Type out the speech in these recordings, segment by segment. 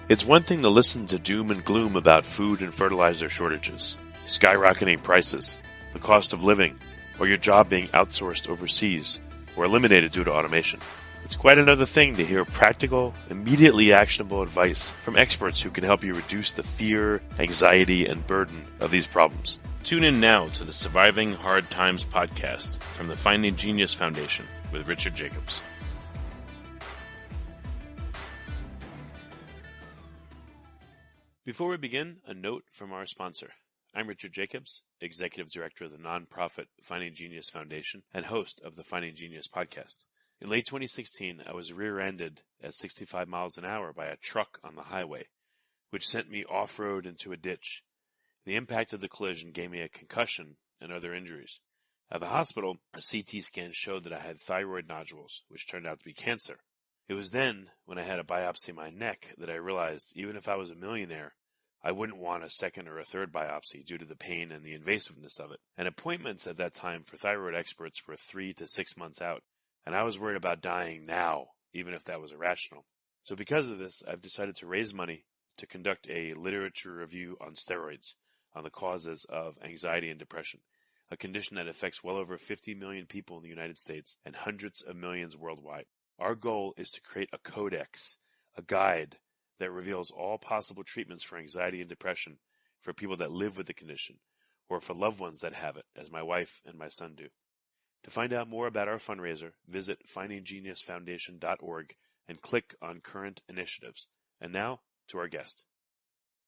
It's one thing to listen to doom and gloom about food and fertilizer shortages, skyrocketing prices, the cost of living, or your job being outsourced overseas or eliminated due to automation. It's quite another thing to hear practical, immediately actionable advice from experts who can help you reduce the fear, anxiety, and burden of these problems. Tune in now to the Surviving Hard Times podcast from the Finding Genius Foundation with Richard Jacobs. Before we begin, a note from our sponsor. I'm Richard Jacobs, Executive Director of the nonprofit Finding Genius Foundation and host of the Finding Genius podcast. In late 2016, I was rear-ended at 65 miles an hour by a truck on the highway, which sent me off-road into a ditch. The impact of the collision gave me a concussion and other injuries. At the hospital, a CT scan showed that I had thyroid nodules, which turned out to be cancer. It was then, when I had a biopsy of my neck, that I realized even if I was a millionaire, I wouldn't want a second or a third biopsy due to the pain and the invasiveness of it. And appointments at that time for thyroid experts were 3 to 6 months out, and I was worried about dying now, even if that was irrational. So because of this, I've decided to raise money to conduct a literature review on steroids, on the causes of anxiety and depression, a condition that affects well over 50 million people in the United States and hundreds of millions worldwide. Our goal is to create a codex, a guide that reveals all possible treatments for anxiety and depression for people that live with the condition or for loved ones that have it, as my wife and my son do. To find out more about our fundraiser, visit findinggeniusfoundation.org and click on current initiatives. And now to our guest.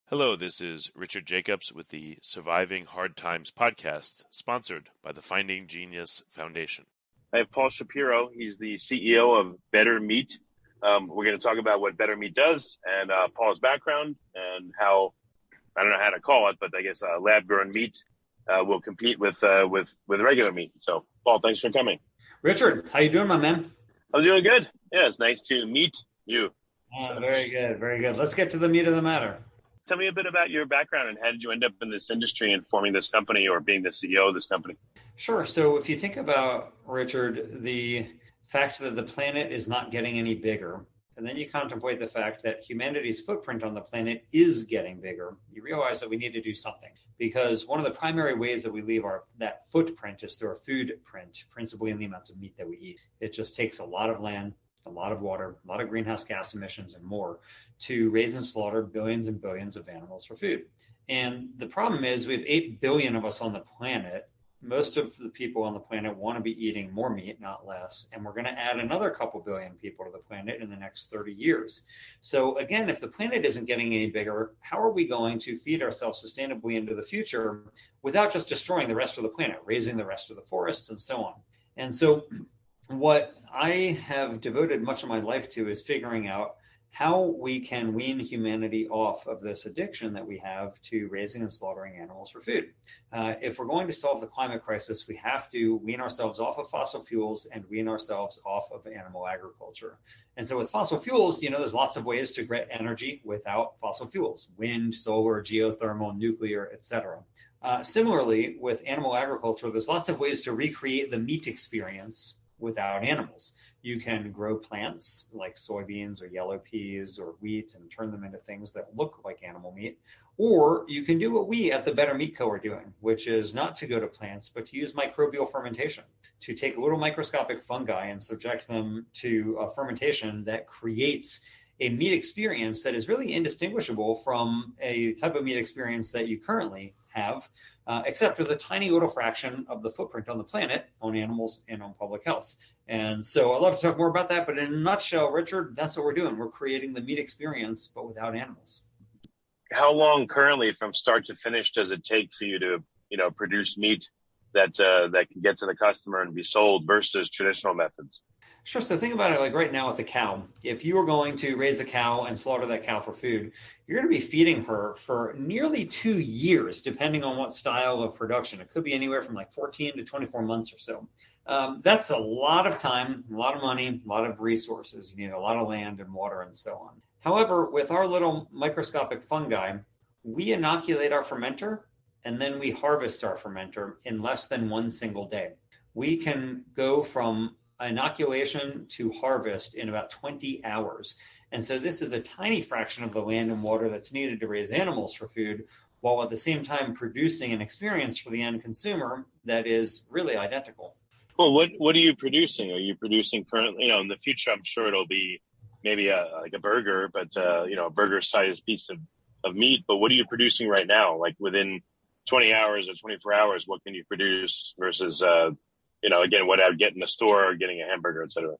Hello, this is Richard Jacobs with the Surviving Hard Times podcast, sponsored by the Finding Genius Foundation. I have Paul Shapiro. He's the CEO of Better Meat. We're going to talk about what Better Meat does and Paul's background and how, I don't know how to call it, but I guess lab-grown meat will compete with regular meat. So, Paul, thanks for coming. Richard, how you doing, my man? I'm doing good. Yeah, it's nice to meet you. Very good, very good. Let's get to the meat of the matter. Tell me a bit about your background and how did you end up in this industry and forming this company or being the CEO of this company? Sure. So if you think about, Richard, the fact that the planet is not getting any bigger, and then you contemplate the fact that humanity's footprint on the planet is getting bigger, you realize that we need to do something. Because one of the primary ways that we leave that footprint is through our food print, principally in the amounts of meat that we eat. It just takes a lot of land, a lot of water, a lot of greenhouse gas emissions and more to raise and slaughter billions and billions of animals for food. And the problem is we have 8 billion of us on the planet. Most of the people on the planet want to be eating more meat, not less. And we're going to add another couple billion people to the planet in the next 30 years. So again, if the planet isn't getting any bigger, how are we going to feed ourselves sustainably into the future without just destroying the rest of the planet, raising the rest of the forests and so on? And so what I have devoted much of my life to is figuring out how we can wean humanity off of this addiction that we have to raising and slaughtering animals for food. If we're going to solve the climate crisis, we have to wean ourselves off of fossil fuels and wean ourselves off of animal agriculture. And so with fossil fuels, there's lots of ways to get energy without fossil fuels: wind, solar, geothermal, nuclear, etc. Similarly, with animal agriculture, there's lots of ways to recreate the meat experience without animals. You can grow plants like soybeans or yellow peas or wheat and turn them into things that look like animal meat. Or you can do what we at the Better Meat Co. are doing, which is not to go to plants, but to use microbial fermentation, to take little microscopic fungi and subject them to a fermentation that creates a meat experience that is really indistinguishable from a type of meat experience that you currently have, except with a tiny little fraction of the footprint on the planet, on animals, and on public health. And so I'd love to talk more about that, but in a nutshell, Richard, that's what we're doing. We're creating the meat experience, but without animals. How long currently from start to finish does it take for you to, produce meat that can get to the customer and be sold versus traditional methods? Sure. So think about it like right now with the cow. If you were going to raise a cow and slaughter that cow for food, you're going to be feeding her for nearly 2 years, depending on what style of production. It could be anywhere from like 14 to 24 months or so. That's a lot of time, a lot of money, a lot of resources. You need a lot of land and water and so on. However, with our little microscopic fungi, we inoculate our fermenter and then we harvest our fermenter in less than one single day. We can go from inoculation to harvest in about 20 hours. And so this is a tiny fraction of the land and water that's needed to raise animals for food, while at the same time producing an experience for the end consumer that is really identical. Well, what are you producing? Are you producing currently? In the future, I'm sure it'll be maybe like a burger, but a burger-sized piece of meat. But what are you producing right now? Like within 20 hours or 24 hours, what can you produce versus again, what I would get in the store or getting a hamburger, et cetera?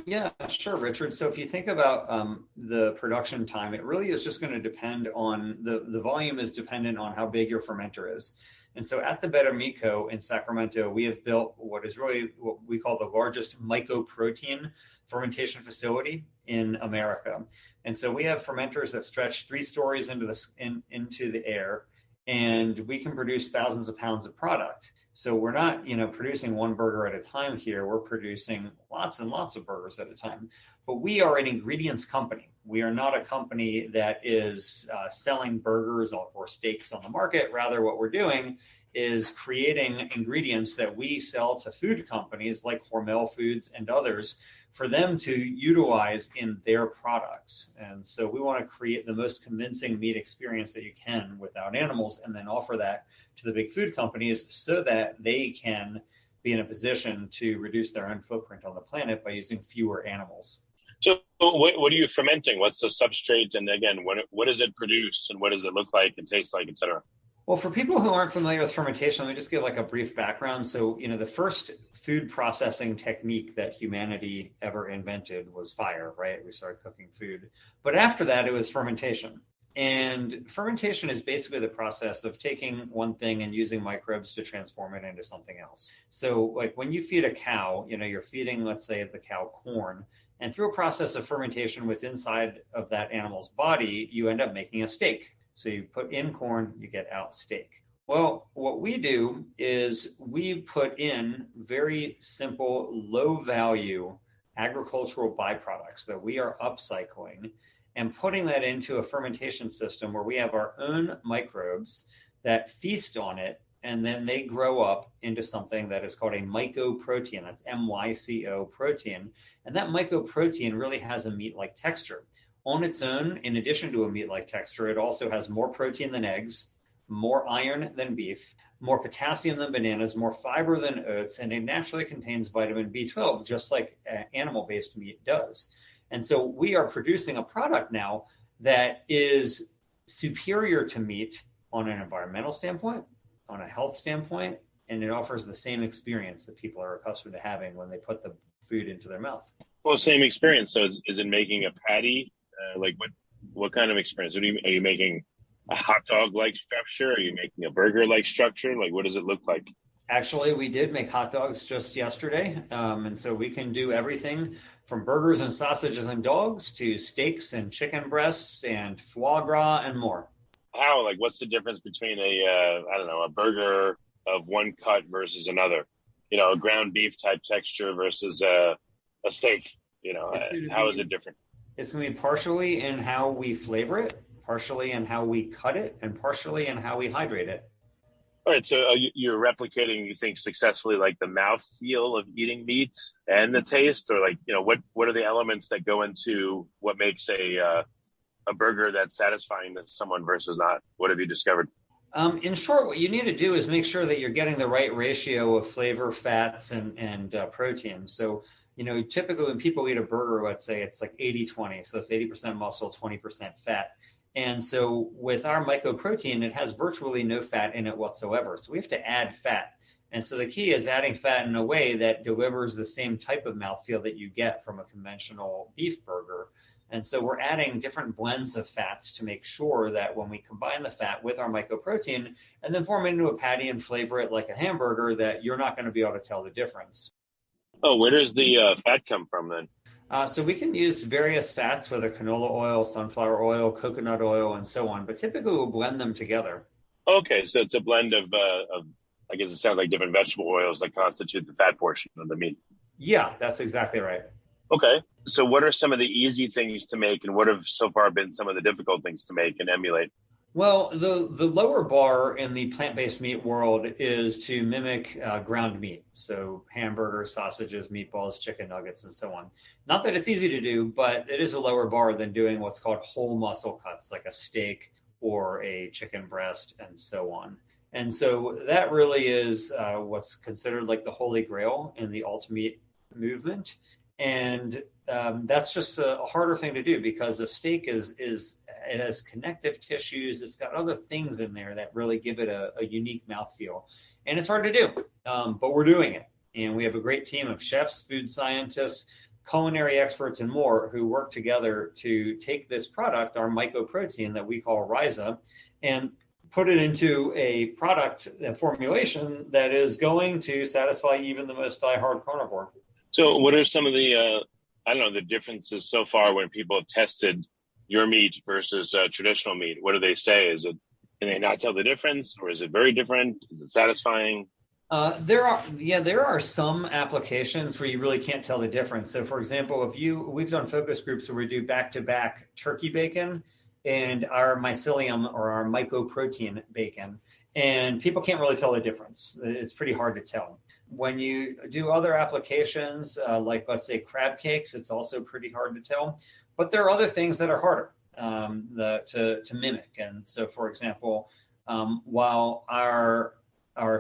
Yeah, sure, Richard. So if you think about the production time, it really is just going to depend on the volume is dependent on how big your fermenter is. And so at the Better Meat Co. in Sacramento, we have built what is really what we call the largest mycoprotein fermentation facility in America. And so we have fermenters that stretch 3 stories into the air, and we can produce thousands of pounds of product. So we're not, producing one burger at a time here. We're producing lots and lots of burgers at a time. But we are an ingredients company. We are not a company that is selling burgers or steaks on the market. Rather, what we're doing is creating ingredients that we sell to food companies like Hormel Foods and others for them to utilize in their products. And so we want to create the most convincing meat experience that you can without animals, and then offer that to the big food companies so that they can be in a position to reduce their own footprint on the planet by using fewer animals. So what are you fermenting? What's the substrate? And again, what does it produce and what does it look like and taste like, et cetera? Well, for people who aren't familiar with fermentation, let me just give like a brief background. So, the first food processing technique that humanity ever invented was fire, right? We started cooking food. But after that, it was fermentation. And fermentation is basically the process of taking one thing and using microbes to transform it into something else. So like when you feed a cow, you're feeding, let's say, the cow corn, and through a process of fermentation within inside of that animal's body, you end up making a steak. So you put in corn, you get out steak. Well, what we do is we put in very simple, low value agricultural byproducts that we are upcycling and putting that into a fermentation system where we have our own microbes that feast on it, and then they grow up into something that is called a mycoprotein. That's MYCO protein. And that mycoprotein really has a meat-like texture. On its own, in addition to a meat-like texture, it also has more protein than eggs, more iron than beef, more potassium than bananas, more fiber than oats, and it naturally contains vitamin B12, just like animal-based meat does. And so we are producing a product now that is superior to meat on an environmental standpoint, on a health standpoint, and it offers the same experience that people are accustomed to having when they put the food into their mouth. Well, same experience. So is it making a patty? Like what kind of experience? Are you making a hot dog-like structure? Are you making a burger-like structure? Like what does it look like? Actually, we did make hot dogs just yesterday. And so we can do everything from burgers and sausages and dogs to steaks and chicken breasts and foie gras and more. How? Like what's the difference between a burger of one cut versus another? A ground beef type texture versus a steak? How is it different? It's going to be partially in how we flavor it, partially in how we cut it, and partially in how we hydrate it. All right, so you're replicating, you think, successfully like the mouthfeel of eating meat and the taste, or like, what are the elements that go into what makes a burger that's satisfying to someone versus not? What have you discovered? In short, what you need to do is make sure that you're getting the right ratio of flavor, fats, and protein. So, typically when people eat a burger, let's say it's like 80-20. So it's 80% muscle, 20% fat. And so with our mycoprotein, it has virtually no fat in it whatsoever. So we have to add fat. And so the key is adding fat in a way that delivers the same type of mouthfeel that you get from a conventional beef burger. And so we're adding different blends of fats to make sure that when we combine the fat with our mycoprotein and then form it into a patty and flavor it like a hamburger, that you're not going to be able to tell the difference. Oh, where does the fat come from then? So we can use various fats, whether canola oil, sunflower oil, coconut oil, and so on. But typically we'll blend them together. Okay, so it's a blend of I guess it sounds like different vegetable oils that constitute the fat portion of the meat. Yeah, that's exactly right. Okay, so what are some of the easy things to make, and what have so far been some of the difficult things to make and emulate? Well, the lower bar in the plant-based meat world is to mimic ground meat. So hamburgers, sausages, meatballs, chicken nuggets, and so on. Not that it's easy to do, but it is a lower bar than doing what's called whole muscle cuts, like a steak or a chicken breast, and so on. And so that really is what's considered like the holy grail in the alt meat movement. And that's just a harder thing to do because a steak is it has connective tissues. It's got other things in there that really give it a unique mouthfeel. And it's hard to do, but we're doing it. And we have a great team of chefs, food scientists, culinary experts, and more who work together to take this product, our mycoprotein that we call Rhiza, and put it into a product formulation that is going to satisfy even the most diehard carnivore. So what are some of the, the differences so far when people have tested your meat versus traditional meat? What do they say? Can they not tell the difference, or is it very different? Is it satisfying? There are some applications where you really can't tell the difference. So for example, we've done focus groups where we do back-to-back turkey bacon and our mycelium or our mycoprotein bacon, and people can't really tell the difference. It's pretty hard to tell. When you do other applications, like let's say crab cakes, it's also pretty hard to tell. But there are other things that are harder to mimic. And so, for example, while our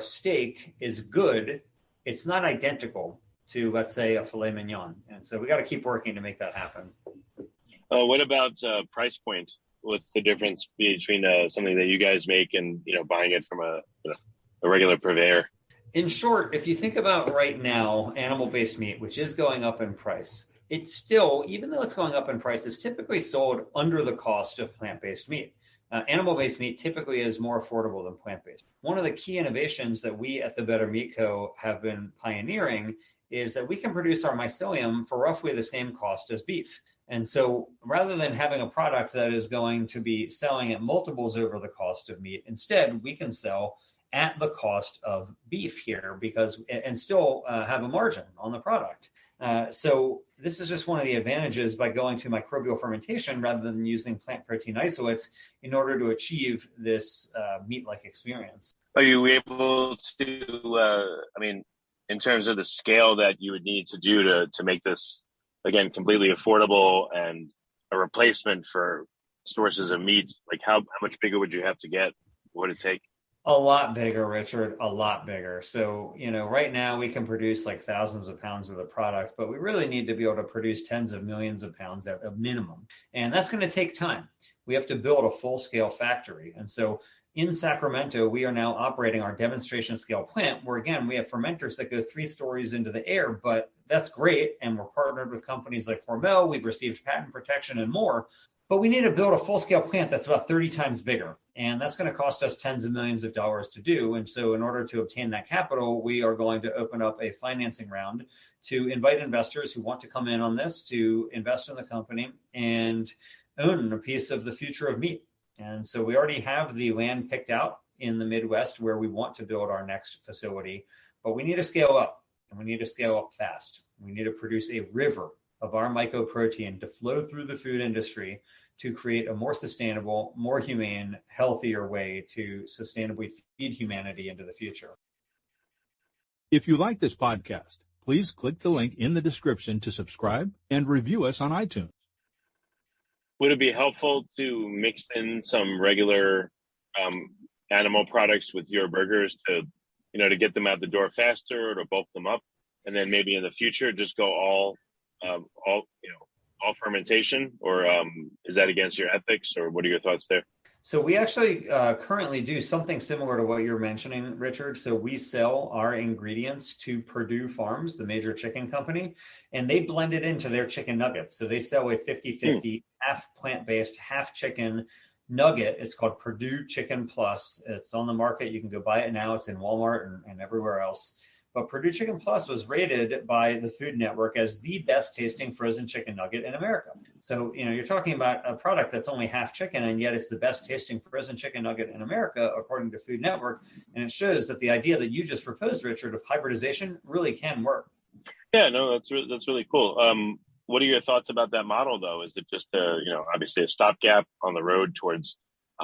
steak is good, it's not identical to, let's say, a filet mignon. And so we got to keep working to make that happen. What about price point? What's the difference between something that you guys make and buying it from a regular purveyor? In short, if you think about right now, animal-based meat, which is going up in price, it's still, even though it's going up in price, it's typically sold under the cost of plant-based meat. Animal-based meat typically is more affordable than plant-based. One of the key innovations that we at the Better Meat Co. have been pioneering is that we can produce our mycelium for roughly the same cost as beef. And so rather than having a product that is going to be selling at multiples over the cost of meat, instead we can sell at the cost of beef here and still have a margin on the product. So this is just one of the advantages by going to microbial fermentation rather than using plant protein isolates in order to achieve this meat-like experience. Are you able to, in terms of the scale that you would need to do to make this, again, completely affordable and a replacement for sources of meat, like how much bigger would you have to get? What would it take? A lot bigger, Richard, a lot bigger. So, right now we can produce like thousands of pounds of the product, but we really need to be able to produce tens of millions of pounds at a minimum. And that's going to take time. We have to build a full-scale factory. And so in Sacramento, we are now operating our demonstration scale plant where, again, we have fermenters that go 3 stories into the air, but that's great. And we're partnered with companies like Hormel. We've received patent protection and more. But we need to build a full-scale plant that's about 30 times bigger. And that's going to cost us tens of millions of dollars to do. And so in order to obtain that capital, we are going to open up a financing round to invite investors who want to come in on this, to invest in the company and own a piece of the future of meat. And so we already have the land picked out in the Midwest where we want to build our next facility. But we need to scale up, and we need to scale up fast. We need to produce a river of our mycoprotein to flow through the food industry to create a more sustainable, more humane, healthier way to sustainably feed humanity into the future. If you like this podcast, please click the link in the description to subscribe and review us on iTunes. Would it be helpful to mix in some regular animal products with your burgers to get them out the door faster or to bulk them up? And then maybe in the future, just go all fermentation, or is that against your ethics, or what are your thoughts there? So we actually currently do something similar to what you're mentioning, Richard. So we sell our ingredients to Purdue Farms, the major chicken company, and they blend it into their chicken nuggets. So they sell a 50-50, half plant-based, half chicken nugget. It's called Purdue Chicken Plus. It's on the market. You can go buy it now. It's in Walmart and everywhere else. But Purdue Chicken Plus was rated by the Food Network as the best tasting frozen chicken nugget in America. So, you're talking about a product that's only half chicken, and yet it's the best tasting frozen chicken nugget in America, according to Food Network. And it shows that the idea that you just proposed, Richard, of hybridization really can work. Yeah, no, that's really cool. What are your thoughts about that model, though? Is it just obviously a stopgap on the road towards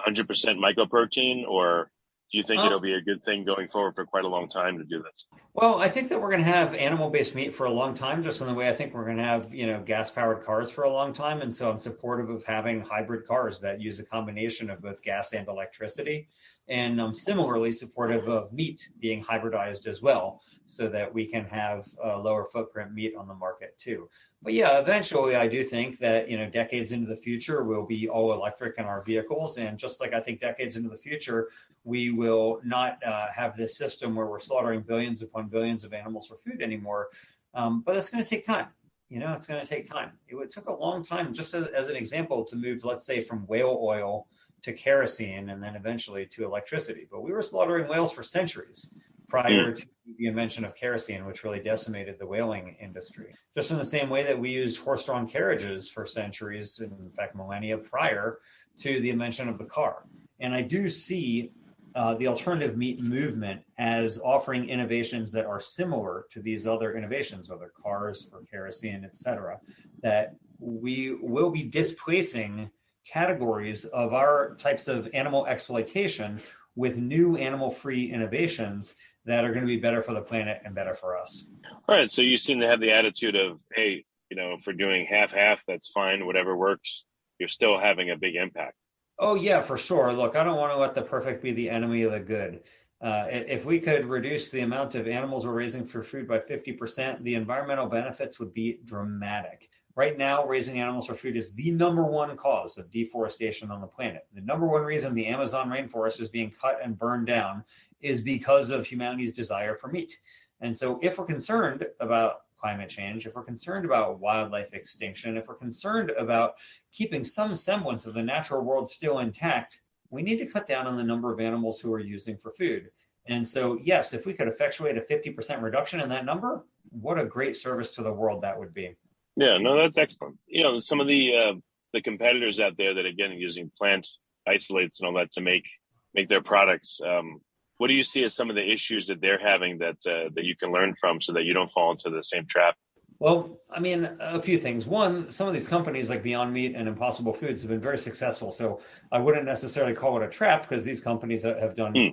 100% mycoprotein, or do you think it'll be a good thing going forward for quite a long time to do this? Well, I think that we're going to have animal-based meat for a long time, just in the way I think we're going to have, gas-powered cars for a long time. And so I'm supportive of having hybrid cars that use a combination of both gas and electricity. And I'm similarly supportive of meat being hybridized as well, so that we can have lower footprint meat on the market too. But yeah, eventually I do think that, decades into the future, we'll be all electric in our vehicles. And just like I think decades into the future, we will not have this system where we're slaughtering billions upon billions of animals for food anymore. But it's going to take time. It's going to take time. It took a long time, just as an example, to move, let's say, from whale oil to kerosene and then eventually to electricity. But we were slaughtering whales for centuries prior to the invention of kerosene, which really decimated the whaling industry. Just in the same way that we used horse-drawn carriages for centuries, in fact, millennia prior to the invention of the car. And I do see the alternative meat movement as offering innovations that are similar to these other innovations, whether cars or kerosene, et cetera, that we will be displacing categories of our types of animal exploitation with new animal-free innovations that are going to be better for the planet and better for us. All right. So you seem to have the attitude of, hey, if we're doing half-half, that's fine. Whatever works, you're still having a big impact. Oh, yeah, for sure. Look, I don't want to let the perfect be the enemy of the good. If we could reduce the amount of animals we're raising for food by 50%, the environmental benefits would be dramatic. Right now, raising animals for food is the number one cause of deforestation on the planet. The number one reason the Amazon rainforest is being cut and burned down is because of humanity's desire for meat. And so if we're concerned about climate change, if we're concerned about wildlife extinction, if we're concerned about keeping some semblance of the natural world still intact, we need to cut down on the number of animals who are using for food. And so, yes, if we could effectuate a 50% reduction in that number, what a great service to the world that would be. Yeah, no, that's excellent. Some of the competitors out there that, again, using plant isolates and all that to make their products, what do you see as some of the issues that they're having that you can learn from so that you don't fall into the same trap? Well, I mean, a few things. One, some of these companies like Beyond Meat and Impossible Foods have been very successful. So I wouldn't necessarily call it a trap because these companies have done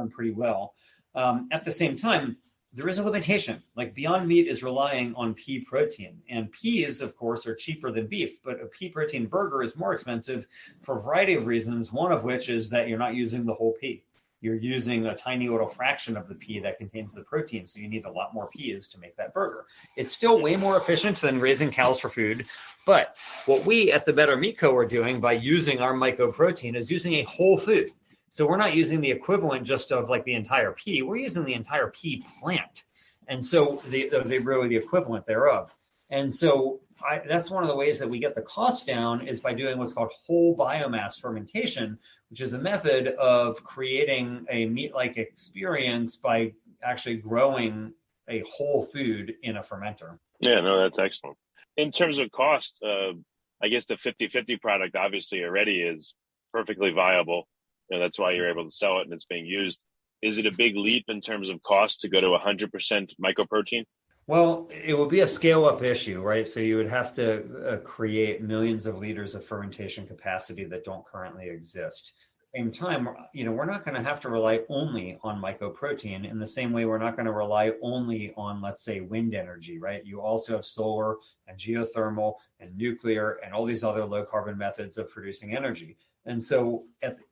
pretty well. At the same time, there is a limitation. Like Beyond Meat is relying on pea protein, and peas, of course, are cheaper than beef, but a pea protein burger is more expensive for a variety of reasons, one of which is that you're not using the whole pea. You're using a tiny little fraction of the pea that contains the protein, so you need a lot more peas to make that burger. It's still way more efficient than raising cows for food, but what we at the Better Meat Co. are doing by using our mycoprotein is using a whole food. So we're not using the equivalent just of like the entire pea. We're using the entire pea plant. And so they're really the equivalent thereof. And so that's one of the ways that we get the cost down is by doing what's called whole biomass fermentation, which is a method of creating a meat-like experience by actually growing a whole food in a fermenter. Yeah, no, that's excellent. In terms of cost, I guess the 50/50 product obviously already is perfectly viable. That's why you're able to sell it and it's being used. Is it a big leap in terms of cost to go to 100% mycoprotein? Well, it would be a scale-up issue, right? So you would have to create millions of liters of fermentation capacity that don't currently exist. At the same time, we're not going to have to rely only on mycoprotein in the same way we're not going to rely only on, let's say, wind energy, right? You also have solar and geothermal and nuclear and all these other low-carbon methods of producing energy. And so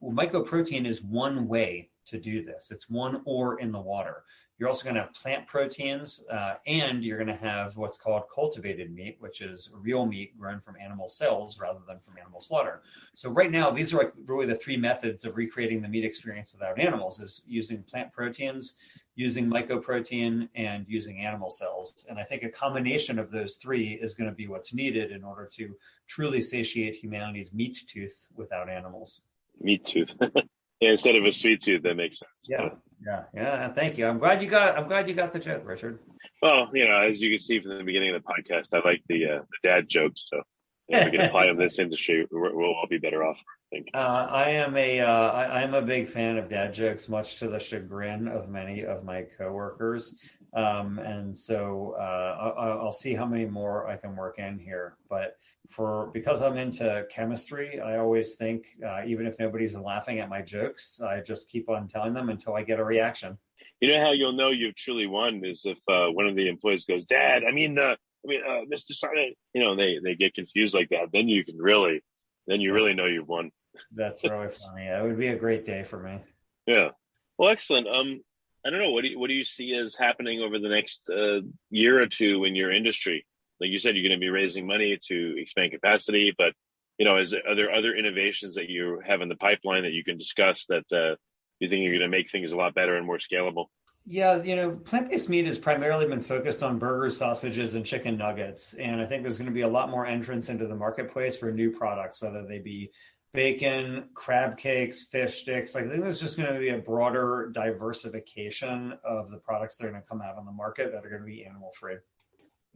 mycoprotein is one way to do this. It's one ore in the water. You're also going to have plant proteins, and you're going to have what's called cultivated meat, which is real meat grown from animal cells rather than from animal slaughter. So right now, these are like really the three methods of recreating the meat experience without animals, is using plant proteins, using mycoprotein, and using animal cells. And I think a combination of those three is going to be what's needed in order to truly satiate humanity's meat tooth without animals. Meat tooth. Yeah, instead of a sweet tooth, that makes sense. Yeah. Thank you. I'm glad you got the joke, Richard. Well, as you can see from the beginning of the podcast, I like the dad jokes. So if we can apply them in this industry, we'll all be better off, I think. I am a big fan of dad jokes, much to the chagrin of many of my coworkers. And so I'll see how many more I can work in here. But because I'm into chemistry, I always think, even if nobody's laughing at my jokes, I just keep on telling them until I get a reaction. You know how you'll know you've truly won is if one of the employees goes, "Dad, Mr. Simon," they get confused like that. Then you really know you've won. That's really funny. It would be a great day for me. Yeah. Well, excellent. I don't know. What do you see as happening over the next year or two in your industry? Like you said, you're going to be raising money to expand capacity, but are there other innovations that you have in the pipeline that you can discuss that you think you're going to make things a lot better and more scalable? Yeah, plant-based meat has primarily been focused on burgers, sausages, and chicken nuggets. And I think there's going to be a lot more entrance into the marketplace for new products, whether they be bacon, crab cakes, fish sticks. I think there's just going to be a broader diversification of the products that are going to come out on the market that are going to be animal-free.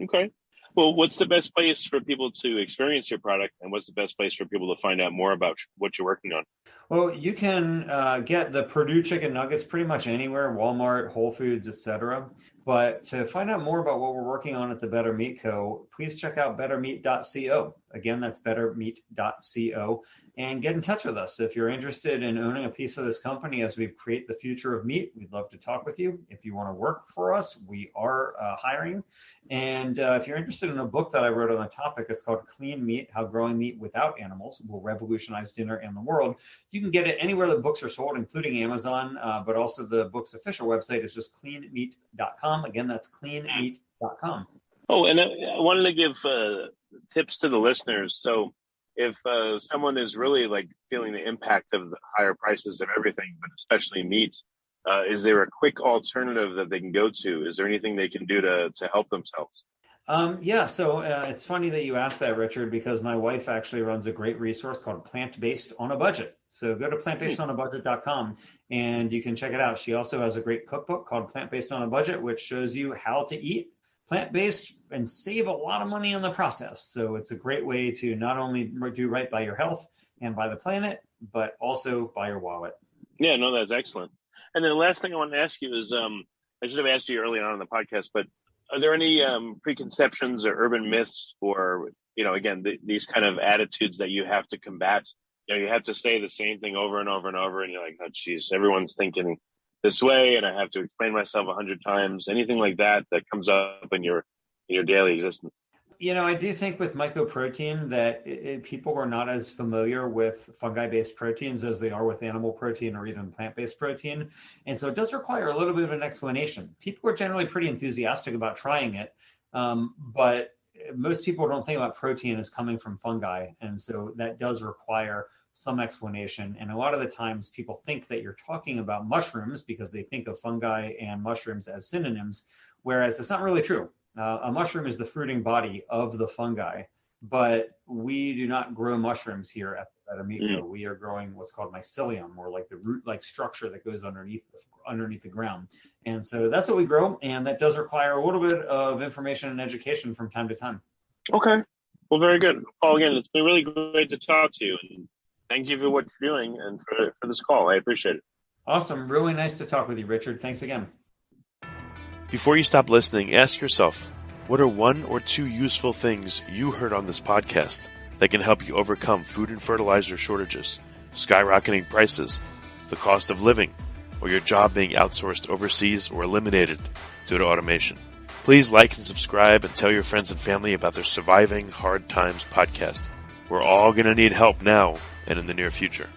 Okay. Well, what's the best place for people to experience your product, and what's the best place for people to find out more about what you're working on? Well, you can get the Purdue chicken nuggets pretty much anywhere, Walmart, Whole Foods, etc. But to find out more about what we're working on at the Better Meat Co., please check out bettermeat.co. Again, that's bettermeat.co. And get in touch with us. If you're interested in owning a piece of this company as we create the future of meat, we'd love to talk with you. If you want to work for us, we are hiring. And if you're interested in a book that I wrote on the topic, it's called Clean Meat, How Growing Meat Without Animals Will Revolutionize Dinner and the World. You can get it anywhere the books are sold, including Amazon, but also the book's official website is just cleanmeat.com. Again, that's cleanmeat.com. Oh, and I wanted to give tips to the listeners. So if someone is really feeling the impact of the higher prices of everything, but especially meat, is there a quick alternative that they can go to? Is there anything they can do to help themselves? So it's funny that you asked that, Richard, because my wife actually runs a great resource called Plant-Based on a Budget. So go to plantbasedonabudget.com and you can check it out. She also has a great cookbook called Plant-Based on a Budget, which shows you how to eat plant-based and save a lot of money in the process. So it's a great way to not only do right by your health and by the planet, but also by your wallet. Yeah, no, that's excellent. And then the last thing I want to ask you is, I should have asked you early on in the podcast, but are there any preconceptions or urban myths or, again, these kind of attitudes that you have to combat? You have to say the same thing over and over and over, and you're like, oh, geez, everyone's thinking this way, and I have to explain myself 100 times. Anything like that comes up in your daily existence? I do think with mycoprotein that people are not as familiar with fungi-based proteins as they are with animal protein or even plant-based protein. And so it does require a little bit of an explanation. People are generally pretty enthusiastic about trying it, but most people don't think about protein as coming from fungi. And so that does require some explanation. And a lot of the times people think that you're talking about mushrooms because they think of fungi and mushrooms as synonyms, whereas that's not really true. A mushroom is the fruiting body of the fungi, but we do not grow mushrooms here at Better Meat Co. We are growing what's called mycelium, or like the root-like structure that goes underneath the ground. And so that's what we grow, and that does require a little bit of information and education from time to time. Okay. Well, very good. Paul, again, it's been really great to talk to you, and thank you for what you're doing and for this call. I appreciate it. Awesome. Really nice to talk with you, Richard. Thanks again. Before you stop listening, ask yourself, what are one or two useful things you heard on this podcast that can help you overcome food and fertilizer shortages, skyrocketing prices, the cost of living, or your job being outsourced overseas or eliminated due to automation? Please like and subscribe and tell your friends and family about the Surviving Hard Times podcast. We're all going to need help now and in the near future.